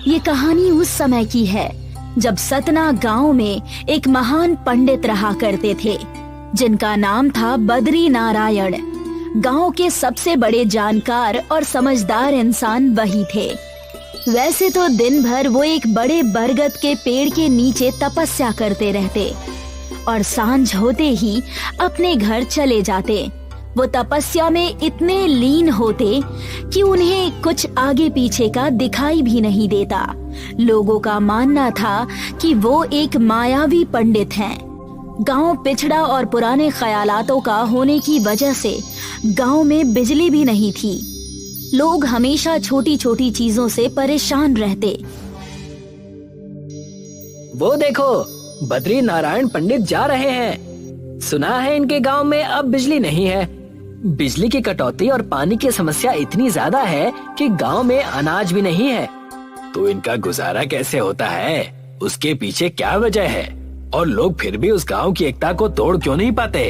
ये कहानी उस समय की है जब सतना गांव में एक महान पंडित रहा करते थे जिनका नाम था बद्री नारायण। गांव के सबसे बड़े जानकार और समझदार इंसान वही थे। वैसे तो दिन भर वो एक बड़े बरगद के पेड़ के नीचे तपस्या करते रहते और सांझ होते ही अपने घर चले जाते। वो तपस्या में इतने लीन होते कि उन्हें कुछ आगे पीछे का दिखाई भी नहीं देता। लोगों का मानना था कि वो एक मायावी पंडित हैं। गांव पिछड़ा और पुराने ख्यालातों का होने की वजह से गांव में बिजली भी नहीं थी। लोग हमेशा छोटी छोटी चीजों से परेशान रहते। वो देखो, बद्री नारायण पंडित जा रहे हैं। सुना है इनके गांव में अब बिजली नहीं है। बिजली की कटौती और पानी की समस्या इतनी ज्यादा है कि गांव में अनाज भी नहीं है। तो इनका गुजारा कैसे होता है? उसके पीछे क्या वजह है? और लोग फिर भी उस गांव की एकता को तोड़ क्यों नहीं पाते?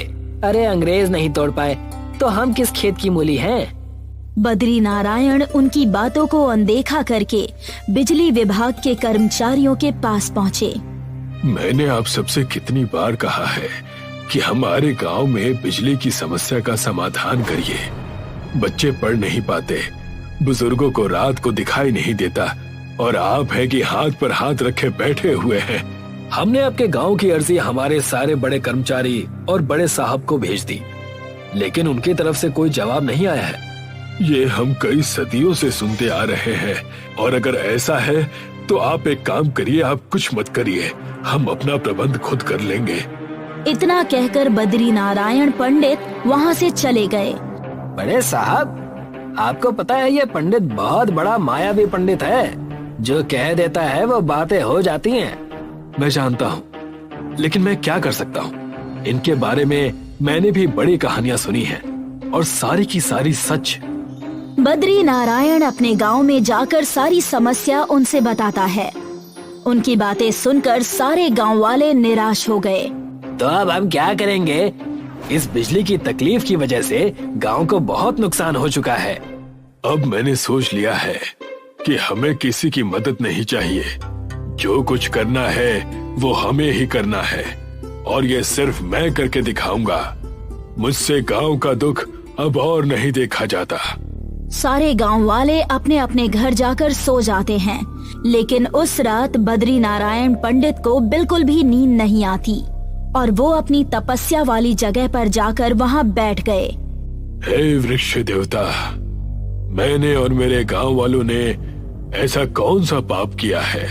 अरे अंग्रेज नहीं तोड़ पाए तो हम किस खेत की मूली हैं? बद्री नारायण उनकी बातों को अनदेखा करके बिजली विभाग के कर्मचारियों के पास पहुँचे। मैंने आप सबसे कितनी बार कहा है कि हमारे गांव में बिजली की समस्या का समाधान करिए। बच्चे पढ़ नहीं पाते, बुजुर्गों को रात को दिखाई नहीं देता और आप है कि हाथ पर हाथ रखे बैठे हुए हैं। हमने आपके गांव की अर्जी हमारे सारे बड़े कर्मचारी और बड़े साहब को भेज दी, लेकिन उनकी तरफ से कोई जवाब नहीं आया है। ये हम कई सदियों से सुनते आ रहे हैं और अगर ऐसा है तो आप एक काम करिए, आप कुछ मत करिए, हम अपना प्रबंध खुद कर लेंगे। इतना कहकर बद्री नारायण पंडित वहाँ से चले गए। बड़े साहब, आपको पता है ये पंडित बहुत बड़ा मायावी पंडित है। जो कह देता है वो बातें हो जाती हैं। मैं जानता हूँ, लेकिन मैं क्या कर सकता हूँ? इनके बारे में मैंने भी बड़ी कहानियाँ सुनी हैं और सारी की सारी सच। बद्री नारायण अपने गांव में जाकर सारी समस्या उनसे बताता है। उनकी बातें सुनकर सारे गांव वाले निराश हो गए। तो अब हम क्या करेंगे? इस बिजली की तकलीफ की वजह से गांव को बहुत नुकसान हो चुका है। अब मैंने सोच लिया है कि हमें किसी की मदद नहीं चाहिए। जो कुछ करना है वो हमें ही करना है और ये सिर्फ मैं करके दिखाऊंगा। मुझसे गांव का दुख अब और नहीं देखा जाता। सारे गांव वाले अपने अपने घर जाकर सो जाते हैं, लेकिन उस रात बद्री नारायण पंडित को बिल्कुल भी नींद नहीं आती और वो अपनी तपस्या वाली जगह पर जाकर वहाँ बैठ गए। हे वृक्ष देवता, मैंने और मेरे गांव वालों ने ऐसा कौन सा पाप किया है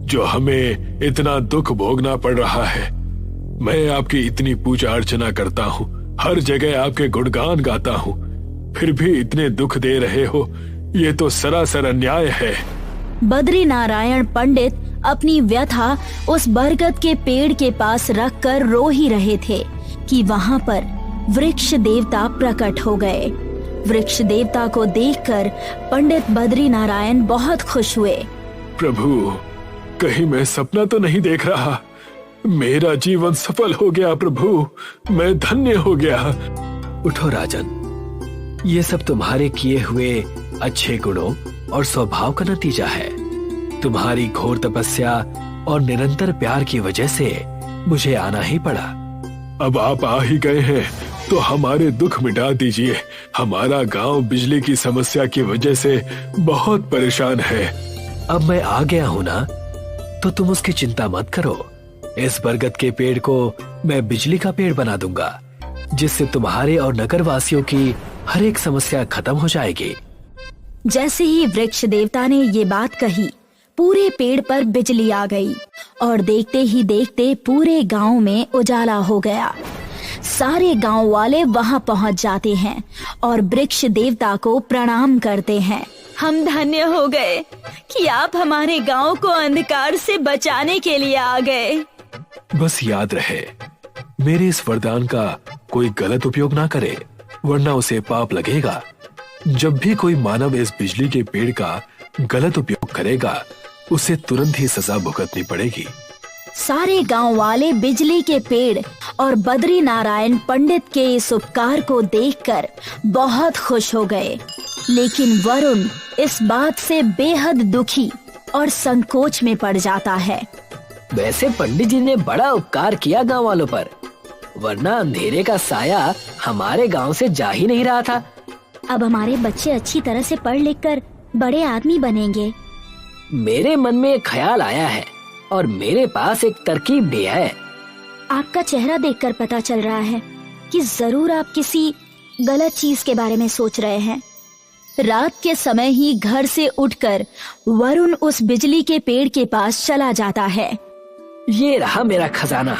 जो हमें इतना दुख भोगना पड़ रहा है? मैं आपकी इतनी पूजा अर्चना करता हूँ, हर जगह आपके गुणगान गाता हूँ, फिर भी इतने दुख दे रहे हो। ये तो सरासर अन्याय है। बद्री नारायण पंडित अपनी व्यथा उस बरगद के पेड़ के पास रखकर रो ही रहे थे कि वहाँ पर वृक्ष देवता प्रकट हो गए। वृक्ष देवता को देखकर पंडित बद्री नारायण बहुत खुश हुए। प्रभु, कहीं मैं सपना तो नहीं देख रहा? मेरा जीवन सफल हो गया प्रभु, मैं धन्य हो गया। उठो राजन, ये सब तुम्हारे किए हुए अच्छे गुणों और स्वभाव का नतीजा है। तुम्हारी घोर तपस्या और निरंतर प्यार की वजह से मुझे आना ही पड़ा। अब आप आ ही गए हैं तो हमारे दुख मिटा दीजिए। हमारा गांव बिजली की समस्या की वजह से बहुत परेशान है। अब मैं आ गया हूँ ना, तो तुम उसकी चिंता मत करो। इस बरगद के पेड़ को मैं बिजली का पेड़ बना दूंगा, जिससे तुम्हारे और नगर वासियों की हर एक समस्या खत्म हो जाएगी। जैसे ही वृक्ष देवता ने ये बात कही, पूरे पेड़ पर बिजली आ गई और देखते ही देखते पूरे गांव में उजाला हो गया। सारे गांव वाले वहां पहुंच जाते हैं और वृक्ष देवता को प्रणाम करते हैं। हम धन्य हो गए कि आप हमारे गांव को अंधकार से बचाने के लिए आ गए। बस याद रहे, मेरे इस वरदान का कोई गलत उपयोग ना करे, वरना उसे पाप लगेगा। जब भी कोई मानव इस बिजली के पेड़ का गलत उपयोग करेगा, उसे तुरंत ही सजा भुगतनी पड़ेगी। सारे गांव वाले बिजली के पेड़ और बद्री नारायण पंडित के इस उपकार को देखकर बहुत खुश हो गए, लेकिन वरुण इस बात से बेहद दुखी और संकोच में पड़ जाता है। वैसे पंडित जी ने बड़ा उपकार किया गांव वालों पर, वरना अंधेरे का साया हमारे गांव से जा ही नहीं रहा था। अब हमारे बच्चे अच्छी तरह से पढ़ लिख कर बड़े आदमी बनेंगे। मेरे मन में एक ख्याल आया है और मेरे पास एक तरकीब भी है। आपका चेहरा देखकर पता चल रहा है कि जरूर आप किसी गलत चीज के बारे में सोच रहे हैं। रात के समय ही घर से उठकर वरुण उस बिजली के पेड़ के पास चला जाता है। ये रहा मेरा खजाना।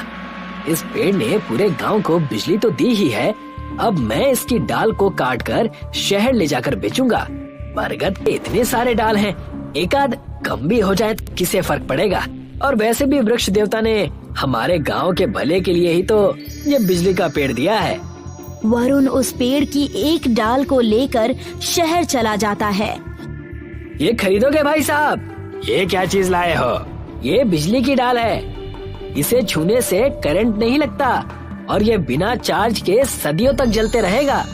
इस पेड़ ने पूरे गांव को बिजली तो दी ही है, अब मैं इसकी डाल को काटकर शहर ले जाकर बेचूंगा। बरगद के इतने सारे डाल हैं, एक आध कम भी हो जाए तो किसे फर्क पड़ेगा। और वैसे भी वृक्ष देवता ने हमारे गांव के भले के लिए ही तो ये बिजली का पेड़ दिया है। वरुण उस पेड़ की एक डाल को लेकर शहर चला जाता है। ये खरीदोगे भाई साहब? ये क्या चीज लाए हो? ये बिजली की डाल है, इसे छूने से करंट नहीं लगता और ये बिना चार्ज के सदियों तक जलते रहेगा।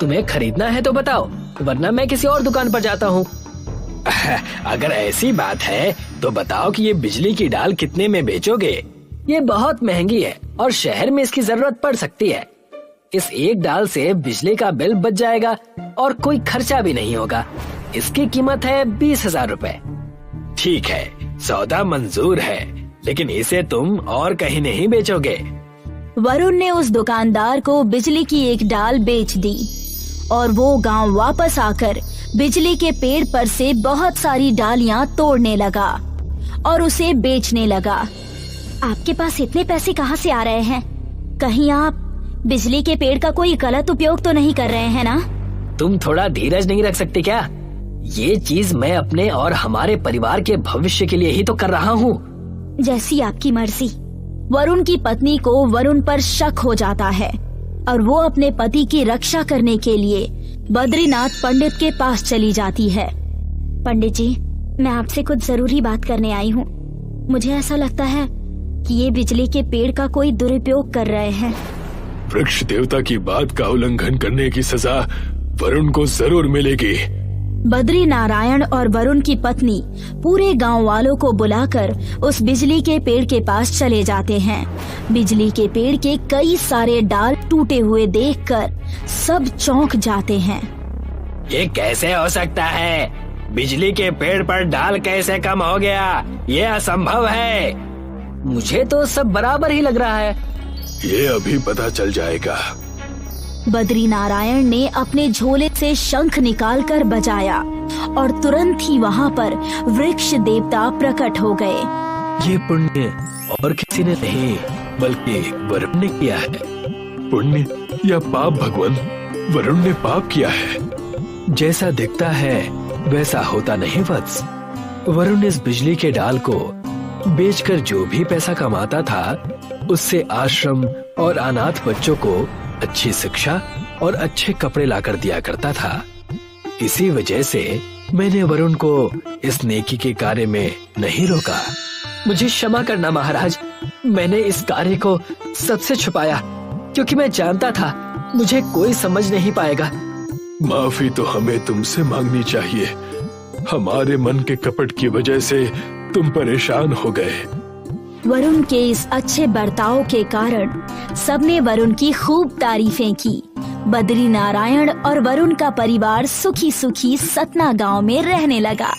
तुम्हें खरीदना है तो बताओ, वरना मैं किसी और दुकान पर जाता हूँ। अगर ऐसी बात है तो बताओ कि ये बिजली की डाल कितने में बेचोगे? ये बहुत महंगी है और शहर में इसकी जरूरत पड़ सकती है। इस एक डाल से बिजली का बिल बच जाएगा और कोई खर्चा भी नहीं होगा। इसकी कीमत है 20,000 रुपए। ठीक है, सौदा मंजूर है, लेकिन इसे तुम और कहीं नहीं बेचोगे। वरुण ने उस दुकानदार को बिजली की एक डाल बेच दी और वो गांव वापस आकर बिजली के पेड़ पर से बहुत सारी डालियां तोड़ने लगा और उसे बेचने लगा। आपके पास इतने पैसे कहाँ से आ रहे हैं? कहीं आप बिजली के पेड़ का कोई गलत उपयोग तो नहीं कर रहे हैं ना? तुम थोड़ा धीरज नहीं रख सकती क्या? ये चीज मैं अपने और हमारे परिवार के भविष्य के लिए ही तो कर रहा हूँ। जैसी आपकी मर्जी। वरुण की पत्नी को वरुण पर शक हो जाता है और वो अपने पति की रक्षा करने के लिए बद्रीनाथ पंडित के पास चली जाती है। पंडित जी, मैं आपसे कुछ जरूरी बात करने आई हूँ। मुझे ऐसा लगता है कि ये बिजली के पेड़ का कोई दुरुपयोग कर रहे हैं। वृक्ष देवता की बात का उल्लंघन करने की सजा वरुण को जरूर मिलेगी। बद्री नारायण और वरुण की पत्नी पूरे गांव वालों को बुलाकर उस बिजली के पेड़ के पास चले जाते हैं। बिजली के पेड़ के कई सारे डाल टूटे हुए देखकर सब चौंक जाते हैं। ये कैसे हो सकता है? बिजली के पेड़ पर डाल कैसे कम हो गया? ये असंभव है। मुझे तो सब बराबर ही लग रहा है। ये अभी पता चल जाएगा। बद्री नारायण ने अपने झोले से शंख निकालकर बजाया और तुरंत ही वहाँ पर वृक्ष देवता प्रकट हो गए। ये पुण्य और किसी ने नहीं बल्कि वरुण ने किया है। पुण्य या पाप भगवान? वरुण ने पाप किया है। जैसा दिखता है वैसा होता नहीं वत्स। वरुण इस बिजली के डाल को बेचकर जो भी पैसा कमाता था उससे आश्रम और अनाथ बच्चों को अच्छी शिक्षा और अच्छे कपड़े लाकर दिया करता था। इसी वजह से मैंने वरुण को इस नेकी के कार्य में नहीं रोका। मुझे क्षमा करना महाराज, मैंने इस कार्य को सबसे छुपाया क्योंकि मैं जानता था मुझे कोई समझ नहीं पाएगा। माफी तो हमें तुमसे मांगनी चाहिए। हमारे मन के कपट की वजह से तुम परेशान हो गए। वरुण के इस अच्छे बर्ताव के कारण सबने वरुण की खूब तारीफें की। बद्री नारायण और वरुण का परिवार सुखी सुखी सतना गांव में रहने लगा।